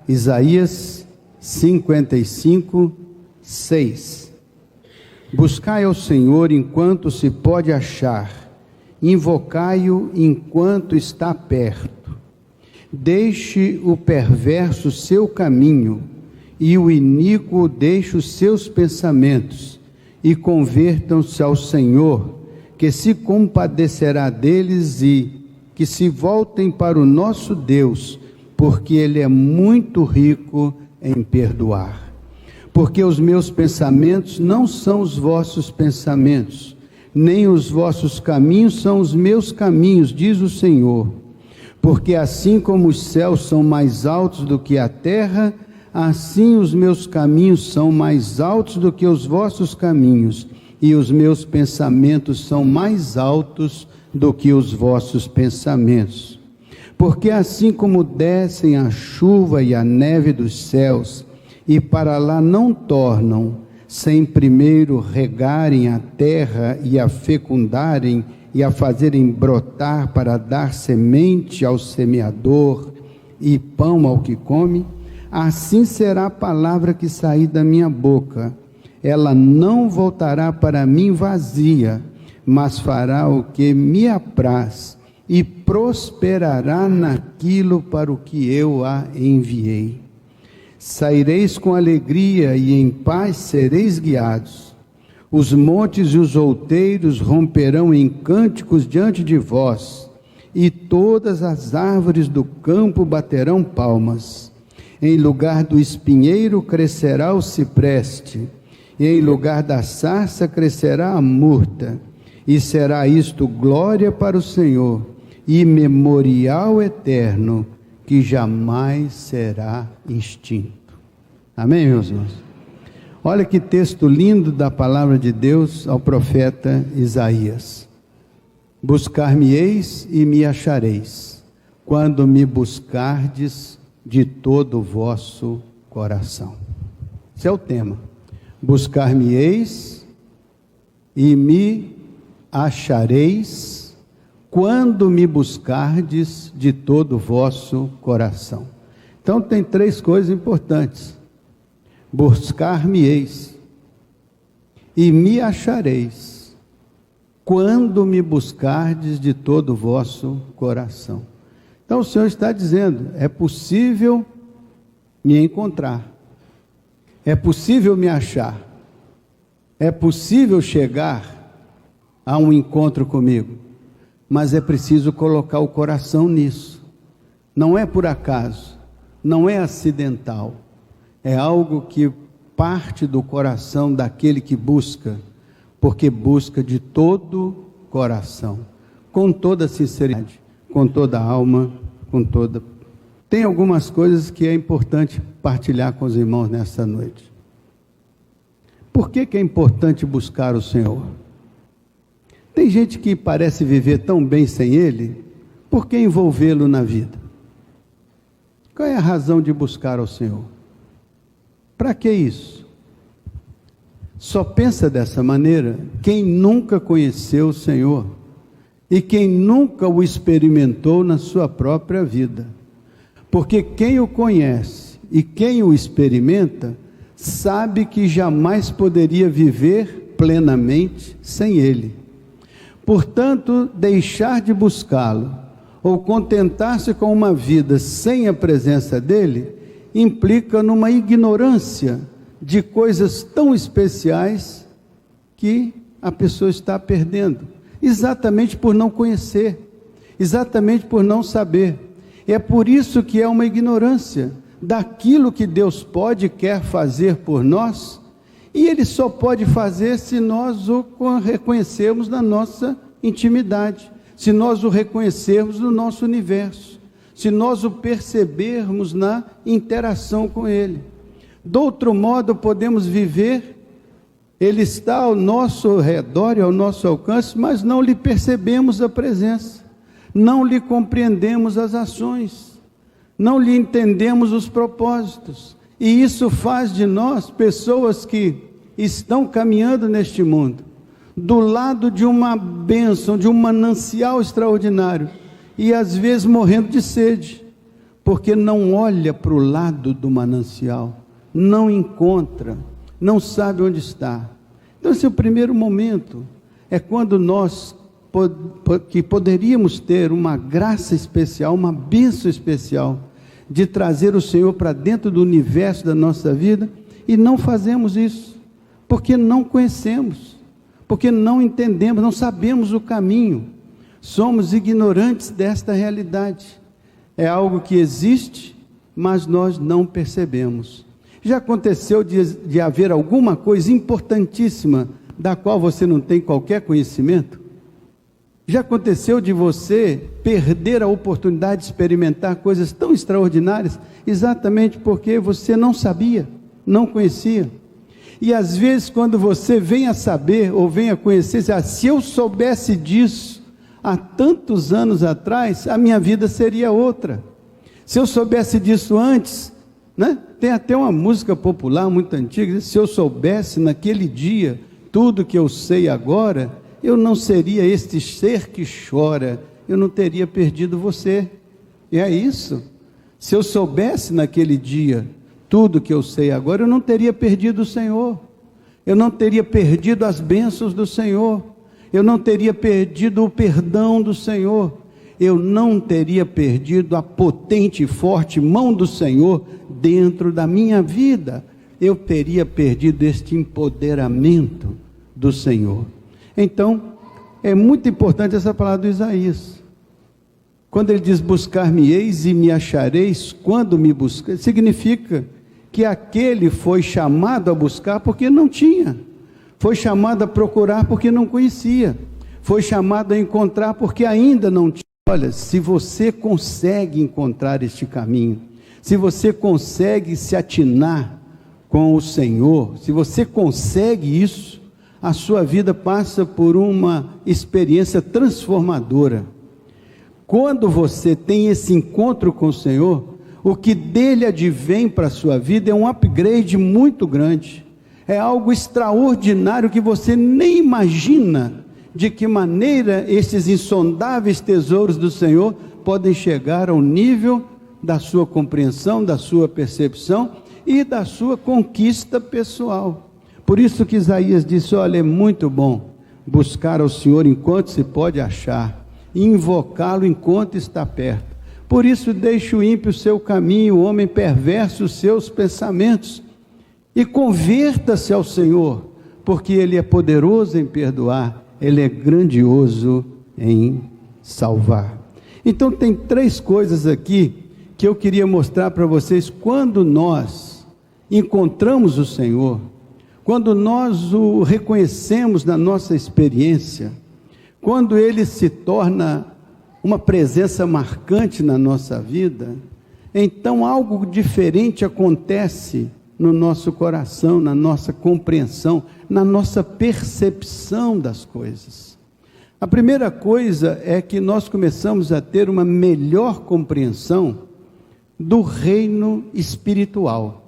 Isaías 55, 6. Buscai ao Senhor enquanto se pode achar, invocai-o enquanto está perto. Deixe o perverso seu caminho, e o iníquo deixe os seus pensamentos, e convertam-se ao Senhor, que se compadecerá deles, e que se voltem para o nosso Deus, porque Ele é muito rico em perdoar. Porque os meus pensamentos não são os vossos pensamentos, nem os vossos caminhos são os meus caminhos, diz o Senhor. Porque assim como os céus são mais altos do que a terra, assim os meus caminhos são mais altos do que os vossos caminhos, e os meus pensamentos são mais altos do que os vossos pensamentos. Porque assim como descem a chuva e a neve dos céus, e para lá não tornam, sem primeiro regarem a terra e a fecundarem, e a fazerem brotar para dar semente ao semeador e pão ao que come, assim será a palavra que sair da minha boca. Ela não voltará para mim vazia, mas fará o que me apraz, e prosperará naquilo para o que eu a enviei. Saireis com alegria e em paz sereis guiados. Os montes e os outeiros romperão em cânticos diante de vós, e todas as árvores do campo baterão palmas. Em lugar do espinheiro crescerá o cipreste, e em lugar da sarça crescerá a murta, e será isto glória para o Senhor, e memorial eterno, que jamais será extinto. Amém, meus irmãos? Olha que texto lindo da palavra de Deus ao profeta Isaías. Buscar-me-eis e me achareis, quando me buscardes de todo o vosso coração. Esse é o tema. Buscar-me-eis e me achareis, quando me buscardes de todo o vosso coração. Então tem três coisas importantes. Buscar-me-eis e me achareis, quando me buscardes de todo o vosso coração. Então o Senhor está dizendo, é possível me encontrar, é possível me achar, é possível chegar a um encontro comigo, mas é preciso colocar o coração nisso. Não é por acaso, não é acidental. É algo que parte do coração daquele que busca, porque busca de todo coração, com toda sinceridade, com toda alma, com toda... Tem algumas coisas que é importante partilhar com os irmãos nessa noite. Por que é importante buscar o Senhor? Tem gente que parece viver tão bem sem Ele, por que envolvê-lo na vida? Qual é a razão de buscar ao Senhor? Para que isso? Só pensa dessa maneira quem nunca conheceu o Senhor e quem nunca o experimentou na sua própria vida. Porque quem o conhece e quem o experimenta sabe que jamais poderia viver plenamente sem Ele. Portanto, deixar de buscá-lo ou contentar-se com uma vida sem a presença dEle implica numa ignorância de coisas tão especiais que a pessoa está perdendo, exatamente por não conhecer, exatamente por não saber. É por isso que é uma ignorância daquilo que Deus pode e quer fazer por nós, e Ele só pode fazer se nós o reconhecermos na nossa intimidade, se nós o reconhecermos no nosso universo, se nós o percebermos na interação com Ele. De outro modo, podemos viver, Ele está ao nosso redor e ao nosso alcance, mas não lhe percebemos a presença, não lhe compreendemos as ações, não lhe entendemos os propósitos, e isso faz de nós pessoas que estão caminhando neste mundo, do lado de uma bênção, de um manancial extraordinário, e às vezes morrendo de sede, porque não olha para o lado do manancial, não encontra, não sabe onde está. Então esse é o primeiro momento, é quando nós que poderíamos ter uma graça especial, uma bênção especial, de trazer o Senhor para dentro do universo da nossa vida, e não fazemos isso, porque não conhecemos, porque não entendemos, não sabemos o caminho, somos ignorantes desta realidade. É algo que existe, mas nós não percebemos. Já aconteceu de haver alguma coisa importantíssima, da qual você não tem qualquer conhecimento? Já aconteceu de você perder a oportunidade de experimentar coisas tão extraordinárias, exatamente porque você não sabia, não conhecia? E às vezes quando você vem a saber, ou vem a conhecer, se eu soubesse disso há tantos anos atrás, a minha vida seria outra. Se eu soubesse disso antes, né? Tem até uma música popular muito antiga, se eu soubesse naquele dia tudo que eu sei agora, eu não seria este ser que chora, eu não teria perdido você. E é isso. Se eu soubesse naquele dia tudo que eu sei agora, eu não teria perdido o Senhor, eu não teria perdido as bênçãos do Senhor, eu não teria perdido o perdão do Senhor, eu não teria perdido a potente e forte mão do Senhor dentro da minha vida, eu teria perdido este empoderamento do Senhor. Então, é muito importante essa palavra do Isaías, quando ele diz, buscar-me-eis e me achareis, quando me buscar, significa que aquele foi chamado a buscar porque não tinha, foi chamado a procurar porque não conhecia, foi chamado a encontrar porque ainda não tinha. Olha, se você consegue encontrar este caminho, se você consegue se atinar com o Senhor, se você consegue isso, a sua vida passa por uma experiência transformadora. Quando você tem esse encontro com o Senhor, o que dele advém para a sua vida é um upgrade muito grande, é algo extraordinário que você nem imagina de que maneira esses insondáveis tesouros do Senhor podem chegar ao nível da sua compreensão, da sua percepção e da sua conquista pessoal. Por isso que Isaías disse, olha, é muito bom buscar ao Senhor enquanto se pode achar, e invocá-lo enquanto está perto. Por isso deixe o ímpio o seu caminho, o homem perverso os seus pensamentos, e converta-se ao Senhor, porque Ele é poderoso em perdoar, Ele é grandioso em salvar. Então tem três coisas aqui que eu queria mostrar para vocês. Quando nós encontramos o Senhor, quando nós o reconhecemos na nossa experiência, quando Ele se torna uma presença marcante na nossa vida, então algo diferente acontece no nosso coração, na nossa compreensão, na nossa percepção das coisas. A primeira coisa é que nós começamos a ter uma melhor compreensão do reino espiritual,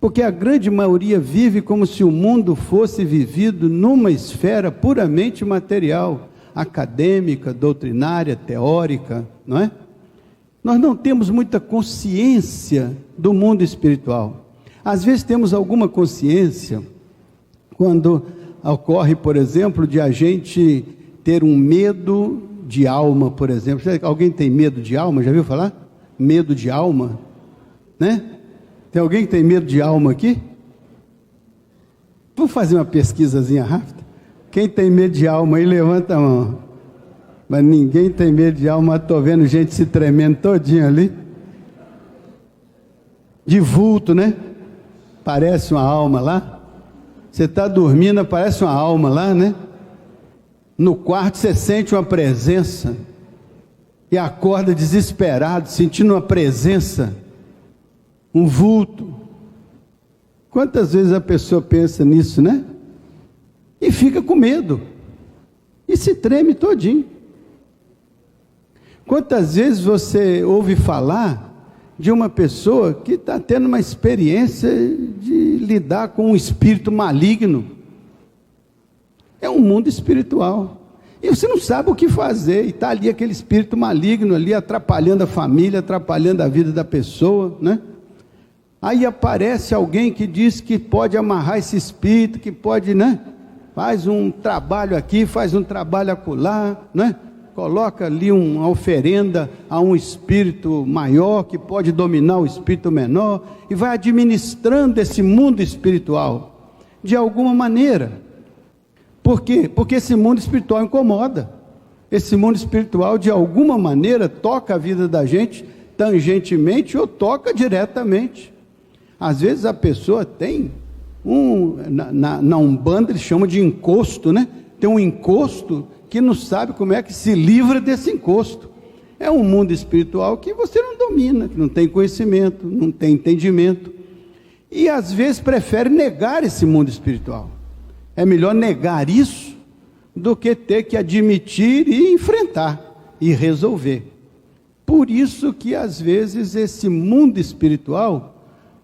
porque a grande maioria vive como se o mundo fosse vivido numa esfera puramente material, acadêmica, doutrinária, teórica, não é? Nós não temos muita consciência do mundo espiritual. Às vezes temos alguma consciência quando ocorre, por exemplo, de a gente ter um medo de alma, por exemplo. Alguém tem medo de alma? Já viu falar? Medo de alma, né? Tem alguém que tem medo de alma aqui? Vamos fazer uma pesquisazinha rápida? Quem tem medo de alma aí, levanta a mão. Mas ninguém tem medo de alma. Estou vendo gente se tremendo todinho ali. De vulto, né? Parece uma alma lá. Você está dormindo, parece uma alma lá, né? No quarto você sente uma presença e acorda desesperado, sentindo uma presença, um vulto. Quantas vezes a pessoa pensa nisso, né? E fica com medo, e se treme todinho. Quantas vezes você ouve falar de uma pessoa que está tendo uma experiência de lidar com um espírito maligno? É um mundo espiritual, E você não sabe o que fazer, e está ali aquele espírito maligno ali, atrapalhando a família, atrapalhando a vida da pessoa, né? Aí aparece alguém que diz que pode amarrar esse espírito, que pode, né? Faz um trabalho aqui, faz um trabalho acolá, né? Coloca ali uma oferenda a um espírito maior, que pode dominar o espírito menor, e vai administrando esse mundo espiritual, de alguma maneira. Por quê? Porque esse mundo espiritual incomoda. Esse mundo espiritual, de alguma maneira, toca a vida da gente, tangentemente, ou toca diretamente. Às vezes a pessoa tem na Umbanda eles chamam de encosto, né? Tem um encosto que não sabe como é que se livra desse encosto. É um mundo espiritual que você não domina, que não tem conhecimento, não tem entendimento, e às vezes prefere negar esse mundo espiritual. É melhor negar isso do que ter que admitir e enfrentar e resolver. Por isso que às vezes esse mundo espiritual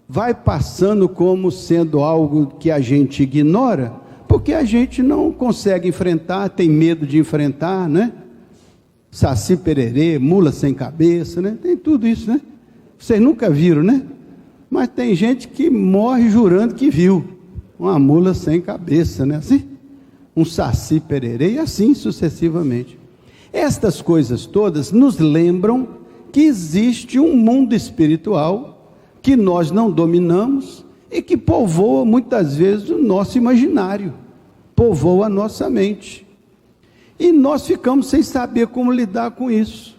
vai passando como sendo algo que a gente ignora, porque a gente não consegue enfrentar, tem medo de enfrentar, né? Saci pererê, mula sem cabeça, né? Tem tudo isso, né? Vocês nunca viram, né? Mas tem gente que morre jurando que viu uma mula sem cabeça, né? Assim, um saci pererê, e assim sucessivamente. Estas coisas todas nos lembram que existe um mundo espiritual que nós não dominamos e que povoa muitas vezes o nosso imaginário, povoa a nossa mente. E nós ficamos sem saber como lidar com isso.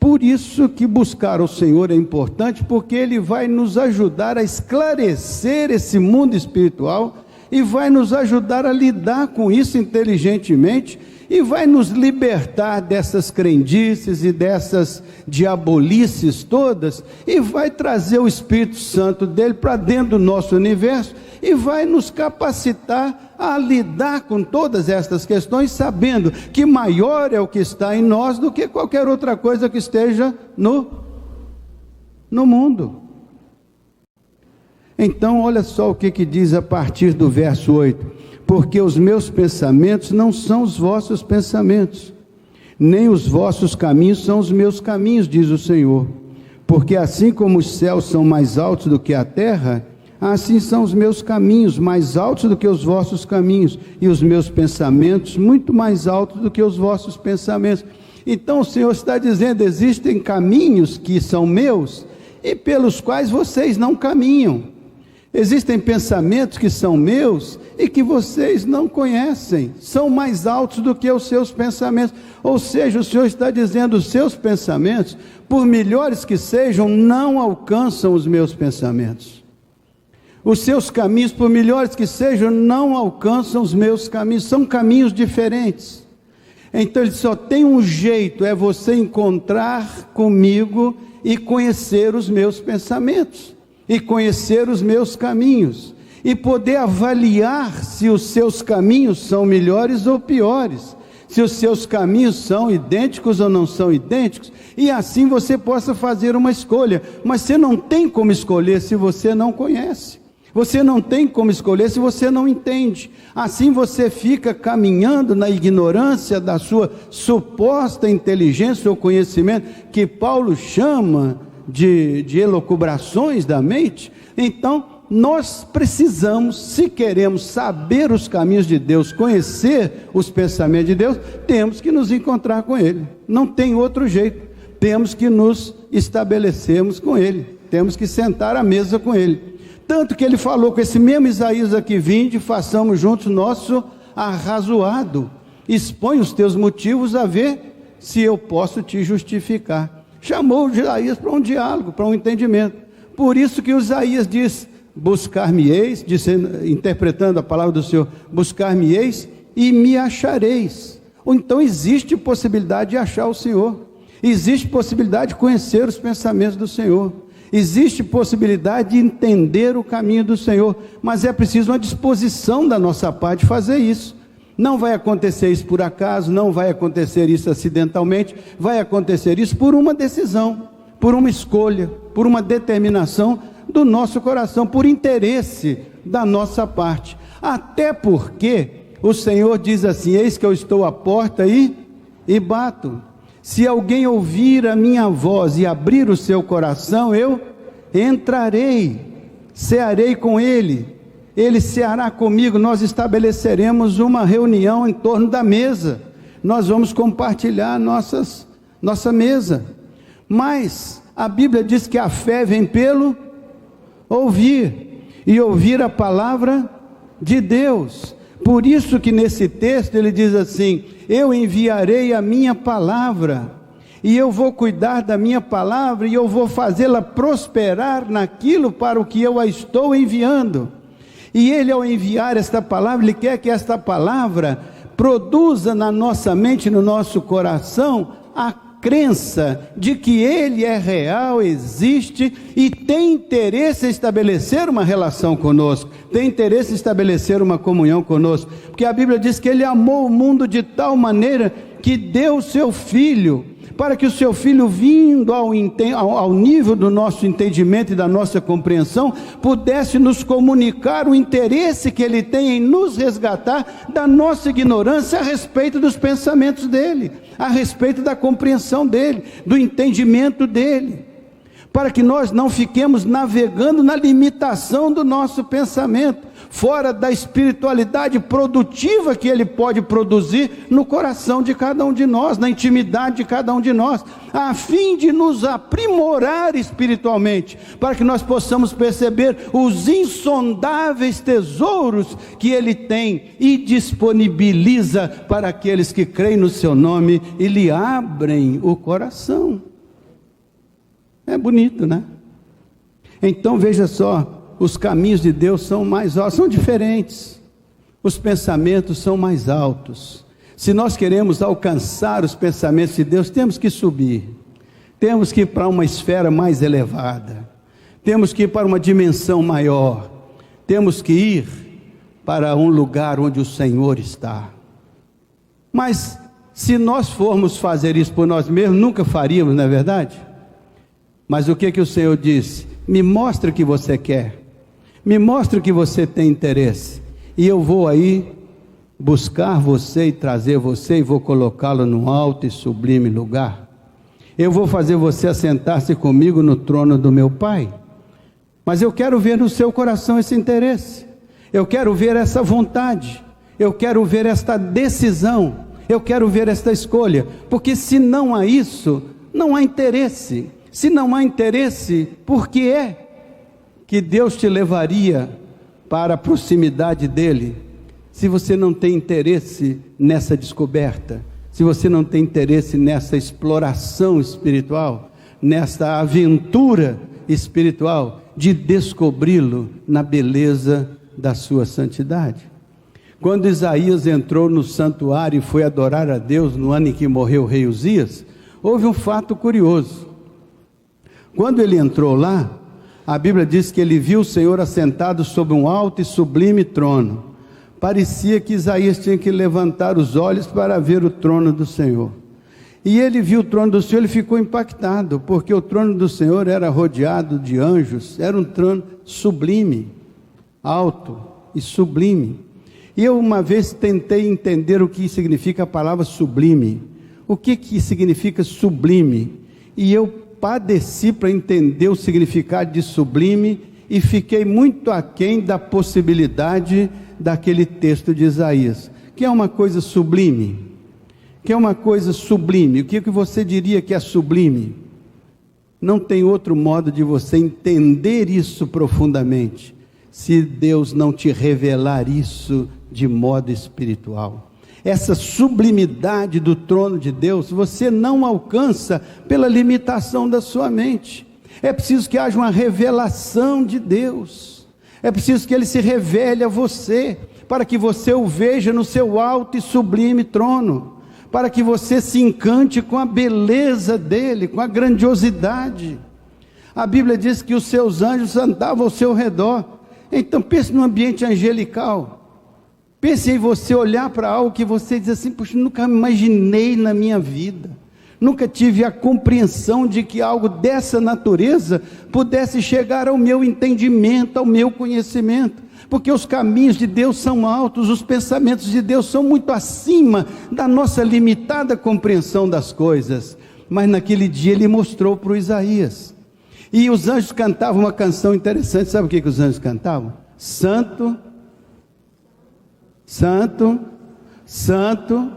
Por isso que buscar o Senhor é importante, porque Ele vai nos ajudar a esclarecer esse mundo espiritual e vai nos ajudar a lidar com isso inteligentemente e vai nos libertar dessas crendices e dessas diabolices todas, e vai trazer o Espírito Santo dele para dentro do nosso universo e vai nos capacitar a lidar com todas estas questões, sabendo que maior é o que está em nós do que qualquer outra coisa que esteja no mundo. Então olha só o que diz a partir do verso 8: porque os meus pensamentos não são os vossos pensamentos, nem os vossos caminhos são os meus caminhos, diz o Senhor. Porque assim como os céus são mais altos do que a terra, assim são os meus caminhos mais altos do que os vossos caminhos, e os meus pensamentos muito mais altos do que os vossos pensamentos. Então o Senhor está dizendo: existem caminhos que são meus e pelos quais vocês não caminham. Existem pensamentos que são meus e que vocês não conhecem, são mais altos do que os seus pensamentos. Ou seja, o Senhor está dizendo: os seus pensamentos, por melhores que sejam, não alcançam os meus pensamentos. Os seus caminhos, por melhores que sejam, não alcançam os meus caminhos, são caminhos diferentes. Então ele só tem um jeito, é você encontrar comigo e conhecer os meus pensamentos, e conhecer os meus caminhos, e poder avaliar se os seus caminhos são melhores ou piores, se os seus caminhos são idênticos ou não são idênticos, e assim você possa fazer uma escolha. Mas você não tem como escolher se você não conhece, você não tem como escolher se você não entende. Assim você fica caminhando na ignorância da sua suposta inteligência ou conhecimento, que Paulo chama de elucubrações da mente. Então nós precisamos, se queremos saber os caminhos de Deus, conhecer os pensamentos de Deus, temos que nos encontrar com Ele, não tem outro jeito. Temos que nos estabelecermos com Ele, temos que sentar à mesa com Ele. Tanto que Ele falou com esse mesmo Isaías aqui: vinde, façamos juntos nosso arrazoado, expõe os teus motivos a ver se eu posso te justificar. Chamou Isaías para um diálogo, para um entendimento. Por isso que Isaías diz: buscar-me-eis, interpretando a palavra do Senhor, buscar-me-eis e me achareis. Então existe possibilidade de achar o Senhor, existe possibilidade de conhecer os pensamentos do Senhor, existe possibilidade de entender o caminho do Senhor, mas é preciso uma disposição da nossa parte de fazer isso. Não vai acontecer isso por acaso, não vai acontecer isso acidentalmente, vai acontecer isso por uma decisão, por uma escolha, por uma determinação do nosso coração, por interesse da nossa parte. Até porque o Senhor diz assim: eis que eu estou à porta e bato. Se alguém ouvir a minha voz e abrir o seu coração, eu entrarei, cearei com ele, ele ceará comigo, nós estabeleceremos uma reunião em torno da mesa, nós vamos compartilhar nossa mesa. Mas a Bíblia diz que a fé vem pelo ouvir, e ouvir a palavra de Deus. Por isso que nesse texto ele diz assim: eu enviarei a minha palavra, e eu vou cuidar da minha palavra, e eu vou fazê-la prosperar naquilo para o que eu a estou enviando. E ele, ao enviar esta palavra, ele quer que esta palavra produza na nossa mente, no nosso coração, a crença de que ele é real, existe e tem interesse em estabelecer uma relação conosco, tem interesse em estabelecer uma comunhão conosco, porque a Bíblia diz que ele amou o mundo de tal maneira que deu o seu Filho, para que o seu Filho, vindo ao nível do nosso entendimento e da nossa compreensão, pudesse nos comunicar o interesse que ele tem em nos resgatar da nossa ignorância a respeito dos pensamentos dele, a respeito da compreensão dele, do entendimento dele, para que nós não fiquemos navegando na limitação do nosso pensamento, fora da espiritualidade produtiva que ele pode produzir no coração de cada um de nós, na intimidade de cada um de nós, a fim de nos aprimorar espiritualmente, para que nós possamos perceber os insondáveis tesouros que ele tem e disponibiliza para aqueles que creem no seu nome e lhe abrem o coração. É bonito, né? Então veja só, os caminhos de Deus são mais altos, são diferentes, os pensamentos são mais altos. Se nós queremos alcançar os pensamentos de Deus, temos que subir, temos que ir para uma esfera mais elevada, temos que ir para uma dimensão maior, temos que ir para um lugar onde o Senhor está. Mas se nós formos fazer isso por nós mesmos, nunca faríamos, não é verdade? Mas o que o Senhor disse? Me mostra o que você quer, me mostra o que você tem interesse, e eu vou aí buscar você e trazer você, e vou colocá-lo num alto e sublime lugar. Eu vou fazer você assentar-se comigo no trono do meu Pai. Mas eu quero ver no seu coração esse interesse, eu quero ver essa vontade, eu quero ver esta decisão, eu quero ver esta escolha, porque se não há isso, não há interesse. Se não há interesse, por que é que Deus te levaria para a proximidade dele, se você não tem interesse nessa descoberta, se você não tem interesse nessa exploração espiritual, nessa aventura espiritual, de descobri-lo na beleza da sua santidade? Quando Isaías entrou no santuário e foi adorar a Deus no ano em que morreu o rei Uzias, houve um fato curioso. Quando ele entrou lá, a Bíblia diz que ele viu o Senhor assentado sobre um alto e sublime trono. Parecia que Isaías tinha que levantar os olhos para ver o trono do Senhor. E ele viu o trono do Senhor, ele ficou impactado, porque o trono do Senhor era rodeado de anjos, era um trono sublime, alto e sublime. E eu uma vez tentei entender o que significa a palavra sublime. O que significa sublime? E eu padeci para entender o significado de sublime e fiquei muito aquém da possibilidade daquele texto de Isaías. Que é uma coisa sublime? Que é uma coisa sublime? O que você diria que é sublime? Não tem outro modo de você entender isso profundamente, se Deus não te revelar isso de modo espiritual. Essa sublimidade do trono de Deus, você não alcança pela limitação da sua mente. É preciso que haja uma revelação de Deus, é preciso que Ele se revele a você, para que você o veja no seu alto e sublime trono, para que você se encante com a beleza dEle, com a grandiosidade. A Bíblia diz que os seus anjos andavam ao seu redor. Então pense no ambiente angelical. Pense em você olhar para algo que você diz assim: puxa, nunca imaginei na minha vida, nunca tive a compreensão de que algo dessa natureza pudesse chegar ao meu entendimento, ao meu conhecimento. porque os caminhos de Deus são altos, os pensamentos de Deus são muito acima da nossa limitada compreensão das coisas. Mas naquele dia ele mostrou para o Isaías, e os anjos cantavam uma canção interessante. Sabe o que os anjos cantavam? Santo, Santo, Santo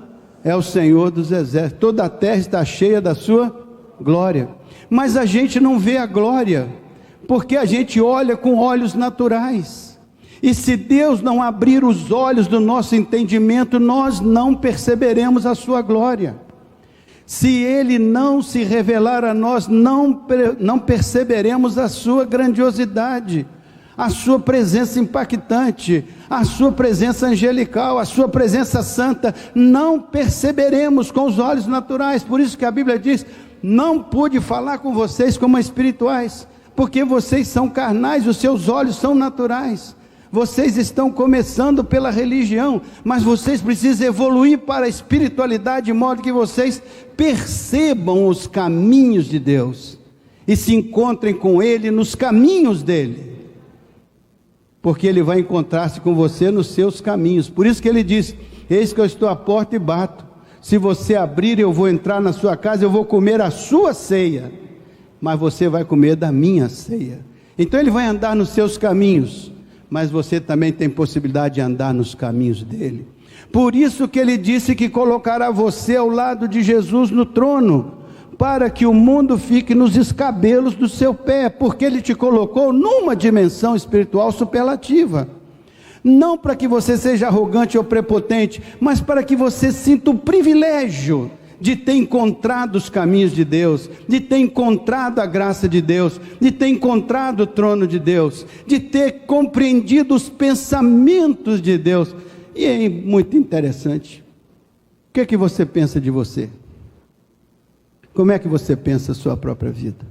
é o Senhor dos exércitos, toda a terra está cheia da sua glória. Mas a gente não vê a glória, porque a gente olha com olhos naturais, e se Deus não abrir os olhos do nosso entendimento, nós não perceberemos a sua glória. Se Ele não se revelar a nós, não perceberemos a sua grandiosidade, a sua presença impactante, a sua presença angelical, a sua presença santa. Não perceberemos com os olhos naturais. Por isso que a Bíblia diz: não pude falar com vocês como espirituais, porque vocês são carnais, os seus olhos são naturais. Vocês estão começando pela religião, mas vocês precisam evoluir para a espiritualidade, de modo que vocês percebam os caminhos de Deus e se encontrem com Ele nos caminhos dEle, porque Ele vai encontrar-se com você nos seus caminhos. Por isso que Ele diz: eis que eu estou à porta e bato, se você abrir, eu vou entrar na sua casa, eu vou comer a sua ceia, mas você vai comer da minha ceia. Então Ele vai andar nos seus caminhos, mas você também tem possibilidade de andar nos caminhos dele. Por isso que ele disse que colocará você ao lado de Jesus no trono, para que o mundo fique nos escabelos do seu pé, porque ele te colocou numa dimensão espiritual superlativa. Não para que você seja arrogante ou prepotente, mas para que você sinta o privilégio de ter encontrado os caminhos de Deus, de ter encontrado a graça de Deus, de ter encontrado o trono de Deus, de ter compreendido os pensamentos de Deus. E é muito interessante. O que é que você pensa de você? Como é que você pensa a sua própria vida?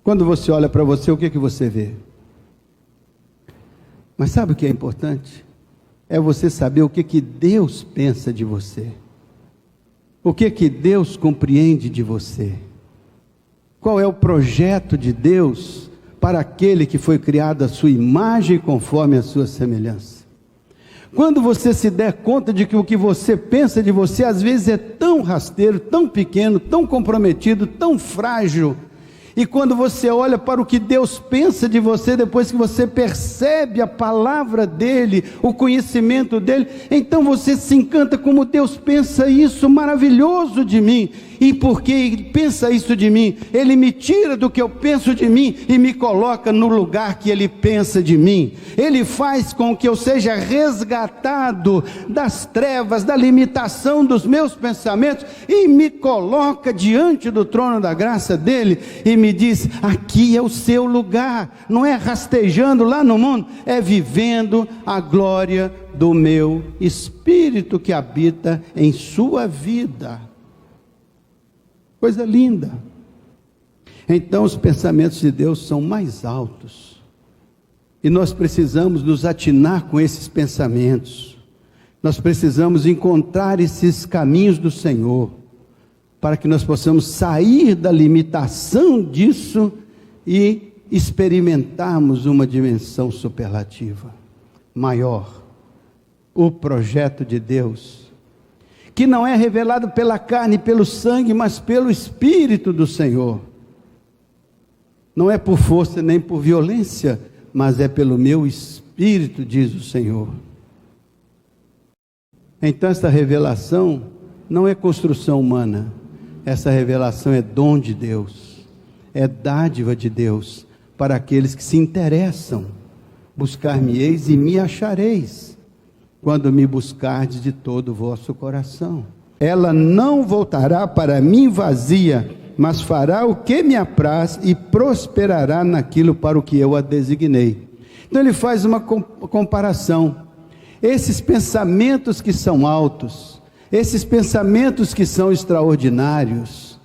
Quando você olha para você, o que é que você vê? Mas sabe o que é importante? É você saber o que é que Deus pensa de você. O que é que Deus compreende de você? Qual é o projeto de Deus para aquele que foi criado à sua imagem e conforme a sua semelhança? Quando você se der conta de que o que você pensa de você às vezes é tão rasteiro, tão pequeno, tão comprometido, tão frágil, e quando você olha para o que Deus pensa de você, depois que você percebe a palavra dele, o conhecimento dele, então você se encanta como Deus pensa isso maravilhoso de mim. E porque ele pensa isso de mim, ele me tira do que eu penso de mim e me coloca no lugar que ele pensa de mim. Ele faz com que eu seja resgatado das trevas, da limitação dos meus pensamentos, e me coloca diante do trono da graça dele e me diz: aqui é o seu lugar. Não é rastejando lá no mundo, é vivendo a glória do meu Espírito que habita em sua vida. Coisa linda. Então os pensamentos de Deus são mais altos, e nós precisamos nos atinar com esses pensamentos. Nós precisamos encontrar esses caminhos do Senhor, para que nós possamos sair da limitação disso e experimentarmos uma dimensão superlativa, maior. O projeto de Deus, que não é revelado pela carne e pelo sangue, mas pelo Espírito do Senhor. Não é por força nem por violência, mas é pelo meu Espírito, diz o Senhor. Então essa revelação não é construção humana, essa revelação é dom de Deus, é dádiva de Deus, para aqueles que se interessam. Buscar-me-eis e me achareis, quando me buscardes de todo o vosso coração. Ela não voltará para mim vazia, mas fará o que me apraz e prosperará naquilo para o que eu a designei. Então ele faz uma comparação. Esses pensamentos que são altos, esses pensamentos que são extraordinários,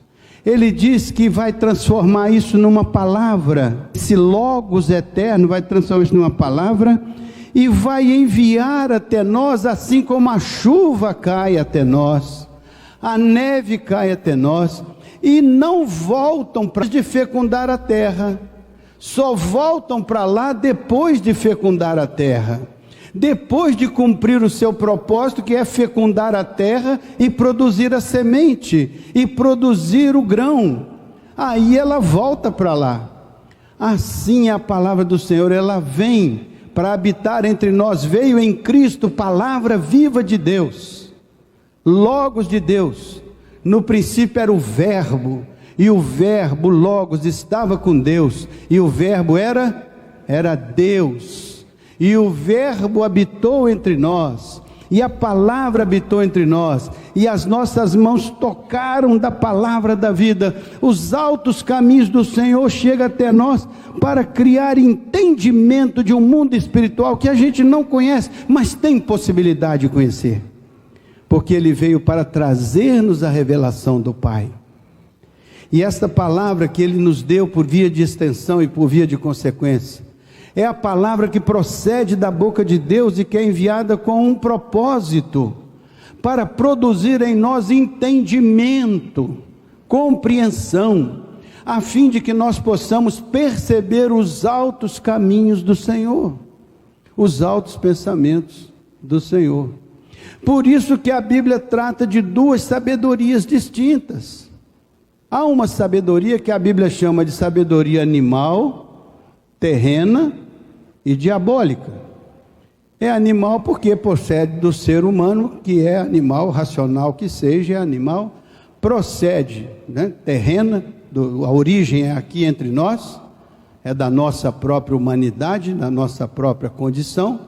ele diz que vai transformar isso numa palavra. Esse Logos eterno vai transformar isso numa palavra, e vai enviar até nós, assim como a chuva cai até nós, a neve cai até nós, e não voltam para de fecundar a terra, só voltam para lá depois de fecundar a terra, depois de cumprir o seu propósito, que é fecundar a terra e produzir a semente e produzir o grão. Aí ela volta para lá. Assim é a palavra do Senhor, ela vem para habitar entre nós, veio em Cristo, palavra viva de Deus, Logos de Deus. No princípio era o Verbo, e o Verbo, Logos, estava com Deus, e o Verbo era Deus, e o Verbo habitou entre nós, e a palavra habitou entre nós, e as nossas mãos tocaram da palavra da vida. Os altos caminhos do Senhor chegam até nós para criar entendimento de um mundo espiritual que a gente não conhece, mas tem possibilidade de conhecer, porque Ele veio para trazer-nos a revelação do Pai. E esta palavra que Ele nos deu por via de extensão e por via de consequência, é a palavra que procede da boca de Deus e que é enviada com um propósito, para produzir em nós entendimento, compreensão, a fim de que nós possamos perceber os altos caminhos do Senhor, os altos pensamentos do Senhor. Por isso que a Bíblia trata de duas sabedorias distintas. Há uma sabedoria que a Bíblia chama de sabedoria animal, terrena e diabólica. É animal porque procede do ser humano, que é animal, racional que seja, é animal, procede, terrena, a origem é aqui entre nós, é da nossa própria humanidade, da nossa própria condição,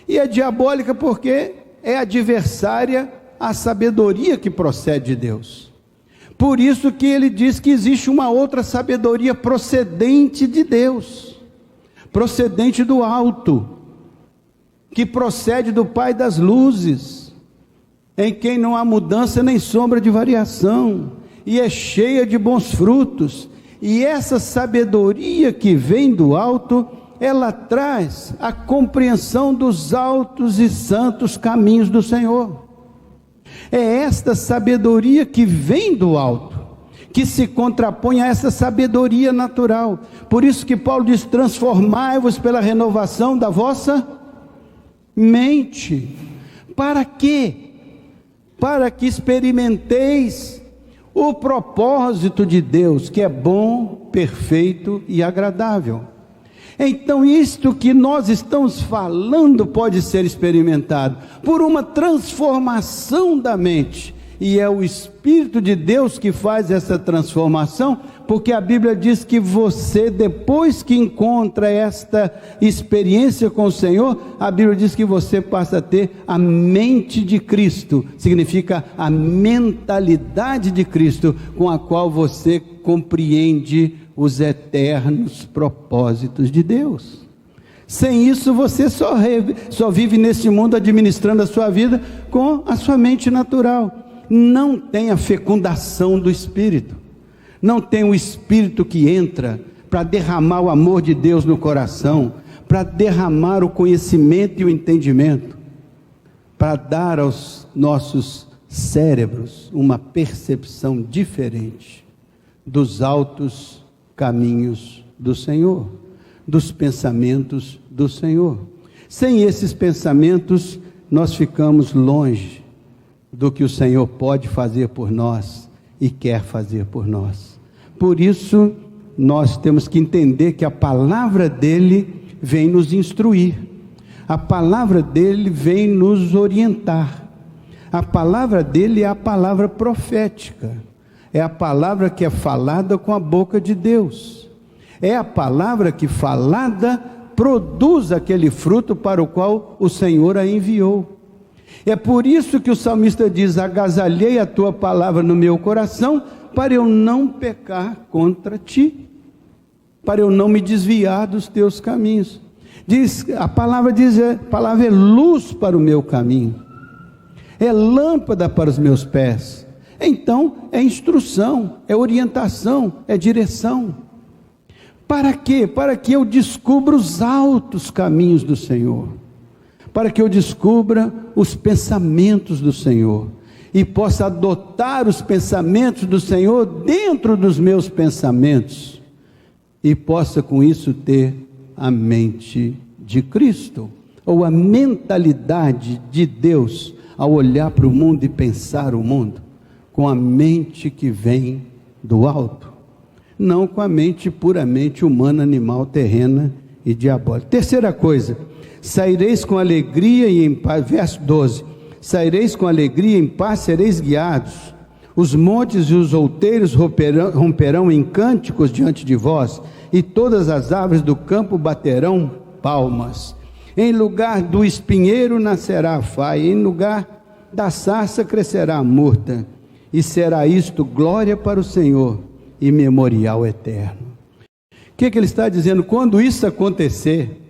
e é diabólica porque é adversária à sabedoria que procede de Deus. Por isso que ele diz que existe uma outra sabedoria procedente de Deus, procedente do alto, que procede do Pai das luzes, em quem não há mudança nem sombra de variação, e é cheia de bons frutos. E essa sabedoria que vem do alto, ela traz a compreensão dos altos e santos caminhos do Senhor. É esta sabedoria que vem do alto, que se contrapõe a essa sabedoria natural. Por isso que Paulo diz: transformai-vos pela renovação da vossa mente. Para quê? Para que experimenteis o propósito de Deus, que é bom, perfeito e agradável. Então isto que nós estamos falando pode ser experimentado por uma transformação da mente, e é o Espírito de Deus que faz essa transformação, porque a Bíblia diz que você, depois que encontra esta experiência com o Senhor, a Bíblia diz que você passa a ter a mente de Cristo, significa a mentalidade de Cristo, com a qual você compreende os eternos propósitos de Deus. Sem isso você só vive nesse mundo administrando a sua vida com a sua mente natural. Não tem a fecundação do Espírito, não tem o Espírito que entra para derramar o amor de Deus no coração, para derramar o conhecimento e o entendimento, para dar aos nossos cérebros uma percepção diferente dos altos caminhos do Senhor, dos pensamentos do Senhor. Sem esses pensamentos, nós ficamos longe do que o Senhor pode fazer por nós e quer fazer por nós. Por isso, nós temos que entender que a palavra dele vem nos instruir, a palavra dele vem nos orientar, a palavra dele é a palavra profética, é a palavra que é falada com a boca de Deus, é a palavra que falada produz aquele fruto para o qual o Senhor a enviou. É por isso que o salmista diz: agasalhei a tua palavra no meu coração, para eu não pecar contra ti, para eu não me desviar dos teus caminhos. A palavra é luz para o meu caminho, é lâmpada para os meus pés. Então é instrução, é orientação, é direção. Para quê? Para que eu descubra os altos caminhos do Senhor, para que eu descubra os pensamentos do Senhor, e possa adotar os pensamentos do Senhor dentro dos meus pensamentos, e possa com isso ter a mente de Cristo, ou a mentalidade de Deus ao olhar para o mundo e pensar o mundo, com a mente que vem do alto, não com a mente puramente humana, animal, terrena e diabólica. Terceira coisa, saireis com alegria e em paz, verso 12, saireis com alegria e em paz sereis guiados, os montes e os outeiros romperão em cânticos diante de vós, e todas as árvores do campo baterão palmas. Em lugar do espinheiro nascerá a faia, em lugar da sarça crescerá a murta, e será isto glória para o Senhor e memorial eterno. O que ele está dizendo? Quando isso acontecer,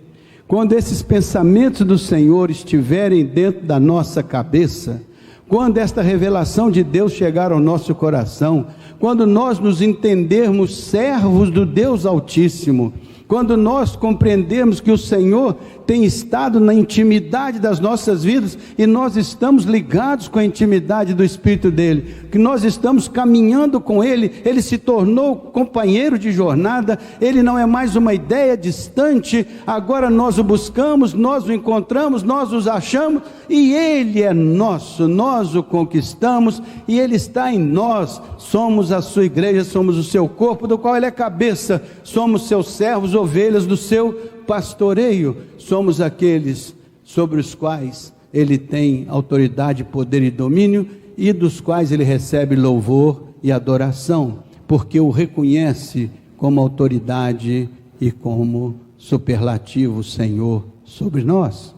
quando esses pensamentos do Senhor estiverem dentro da nossa cabeça, quando esta revelação de Deus chegar ao nosso coração, quando nós nos entendermos servos do Deus Altíssimo, quando nós compreendermos que o Senhor tem estado na intimidade das nossas vidas, e nós estamos ligados com a intimidade do Espírito dele, que nós estamos caminhando com ele, ele se tornou companheiro de jornada, ele não é mais uma ideia distante, agora nós o buscamos, nós o encontramos, nós os achamos, e ele é nosso, nós o conquistamos, e ele está em nós, somos a sua igreja, somos o seu corpo, do qual ele é cabeça, somos seus servos, ovelhas do seu pastoreio, somos aqueles sobre os quais ele tem autoridade, poder e domínio, e dos quais ele recebe louvor e adoração, porque o reconhece como autoridade e como superlativo Senhor sobre nós.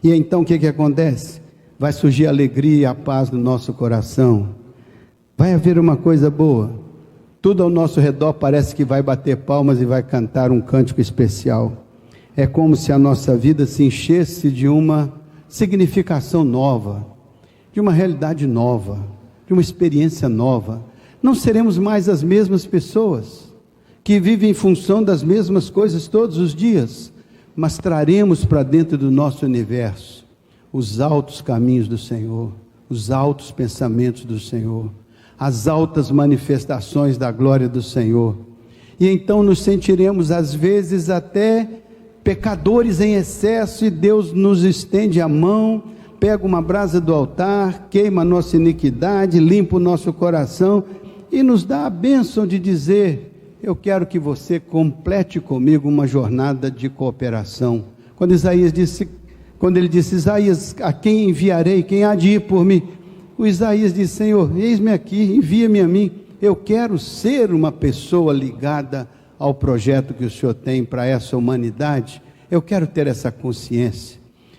E então o que acontece? Vai surgir a alegria e a paz no nosso coração, vai haver uma coisa boa, tudo ao nosso redor parece que vai bater palmas e vai cantar um cântico especial. É como se a nossa vida se enchesse de uma significação nova, de uma realidade nova, de uma experiência nova. Não seremos mais as mesmas pessoas que vivem em função das mesmas coisas todos os dias, mas traremos para dentro do nosso universo os altos caminhos do Senhor, os altos pensamentos do Senhor, as altas manifestações da glória do Senhor, e então nos sentiremos às vezes até pecadores em excesso, e Deus nos estende a mão, pega uma brasa do altar, queima a nossa iniquidade, limpa o nosso coração, e nos dá a bênção de dizer: eu quero que você complete comigo uma jornada de cooperação. Quando ele disse, Isaías, a quem enviarei, quem há de ir por mim? O Isaías diz: Senhor, eis-me aqui, envia-me a mim, eu quero ser uma pessoa ligada ao projeto que o Senhor tem para essa humanidade, eu quero ter essa consciência,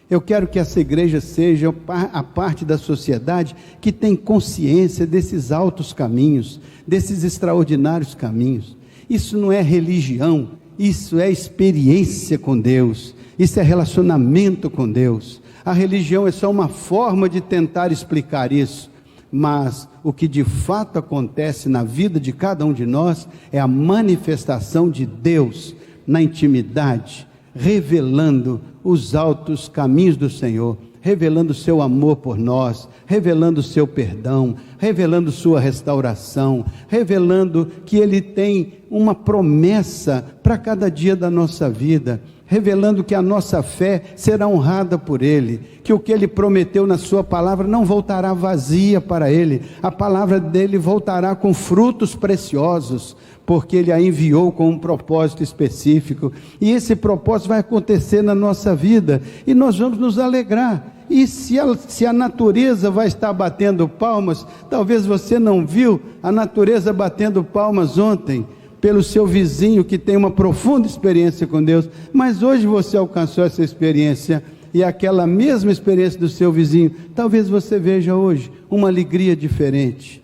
eu quero que essa igreja seja a parte da sociedade que tem consciência desses altos caminhos, desses extraordinários caminhos. Isso não é religião, isso é experiência com Deus, isso é relacionamento com Deus. A religião é só uma forma de tentar explicar isso, mas o que de fato acontece na vida de cada um de nós é a manifestação de Deus na intimidade, revelando os altos caminhos do Senhor, revelando o seu amor por nós, revelando o seu perdão, revelando sua restauração, revelando que Ele tem uma promessa para cada dia da nossa vida, revelando que a nossa fé será honrada por Ele, que o que Ele prometeu na sua palavra não voltará vazia para Ele, a palavra dEle voltará com frutos preciosos, porque Ele a enviou com um propósito específico, e esse propósito vai acontecer na nossa vida, e nós vamos nos alegrar. E se a natureza vai estar batendo palmas, talvez você não viu a natureza batendo palmas ontem, pelo seu vizinho que tem uma profunda experiência com Deus, mas hoje você alcançou essa experiência, e aquela mesma experiência do seu vizinho, talvez você veja hoje uma alegria diferente.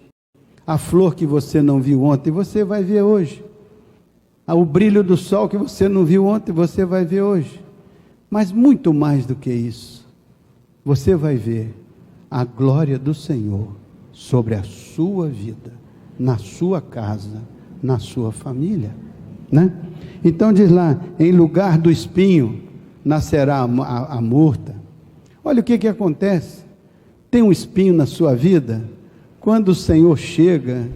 A flor que você não viu ontem, você vai ver hoje. O brilho do sol que você não viu ontem, você vai ver hoje. Mas muito mais do que isso, você vai ver a glória do Senhor sobre a sua vida, na sua casa, na sua família, né? Então diz lá, em lugar do espinho nascerá a murta. Olha o que acontece, tem um espinho na sua vida, quando o Senhor chega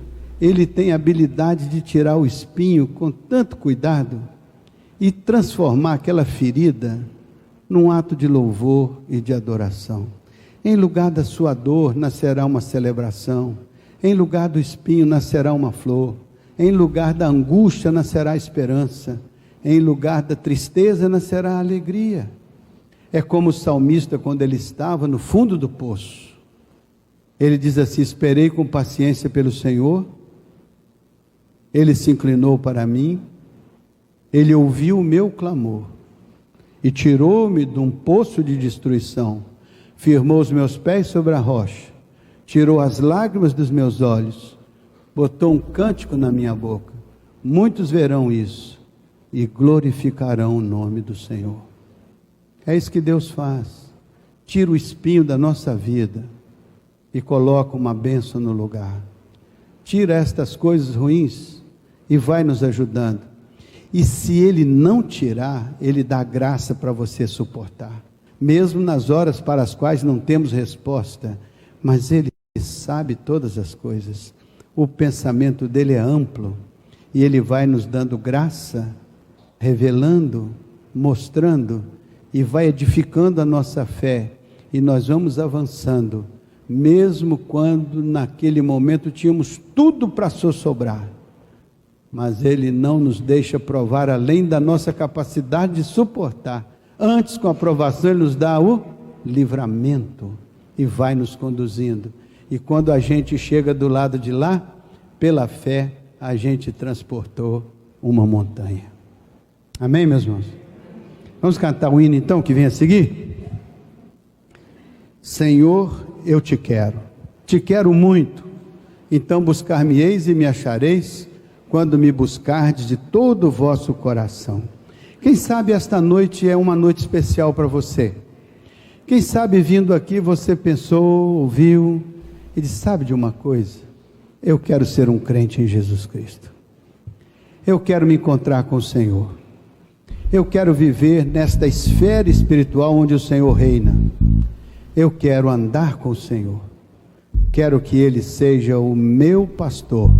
Ele tem a habilidade de tirar o espinho com tanto cuidado e transformar aquela ferida num ato de louvor e de adoração. Em lugar da sua dor nascerá uma celebração, em lugar do espinho nascerá uma flor, em lugar da angústia nascerá a esperança, em lugar da tristeza nascerá a alegria. É como o salmista, quando ele estava no fundo do poço, ele diz assim: esperei com paciência pelo Senhor, Ele se inclinou para mim, Ele ouviu o meu clamor e tirou-me de um poço de destruição, firmou os meus pés sobre a rocha, tirou as lágrimas dos meus olhos, botou um cântico na minha boca. Muitos verão isso e glorificarão o nome do Senhor. É isso que Deus faz. Tira o espinho da nossa vida e coloca uma bênção no lugar. Tira estas coisas ruins e vai nos ajudando. E se Ele não tirar, Ele dá graça para você suportar, mesmo nas horas para as quais não temos resposta, mas Ele sabe todas as coisas. O pensamento dele é amplo e Ele vai nos dando graça, revelando, mostrando, e vai edificando a nossa fé, e nós vamos avançando, mesmo quando naquele momento tínhamos tudo para sossobrar, mas Ele não nos deixa provar além da nossa capacidade de suportar. Antes, com a provação, Ele nos dá o livramento e vai nos conduzindo, e quando a gente chega do lado de lá, pela fé, a gente transportou uma montanha. Amém, meus irmãos? Vamos cantar o hino então, que vem a seguir? Senhor, eu te quero muito, então buscar-me-eis e me achareis, quando me buscardes de todo o vosso coração. Quem sabe esta noite é uma noite especial para você. Quem sabe vindo aqui você pensou, ouviu, e disse: sabe de uma coisa? Eu quero ser um crente em Jesus Cristo. Eu quero me encontrar com o Senhor. Eu quero viver nesta esfera espiritual onde o Senhor reina. Eu quero andar com o Senhor. Quero que Ele seja o meu pastor.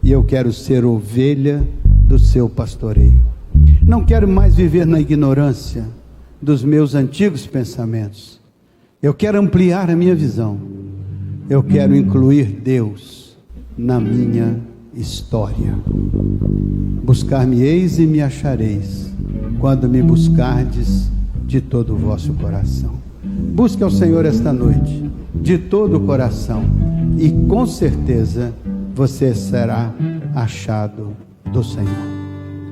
E eu quero ser ovelha do seu pastoreio. Não quero mais viver na ignorância dos meus antigos pensamentos. Eu quero ampliar a minha visão. Eu quero incluir Deus na minha história. Buscar-me-eis e me achareis, quando me buscardes de todo o vosso coração. Busque ao Senhor esta noite, de todo o coração, e com certeza você será achado do Senhor.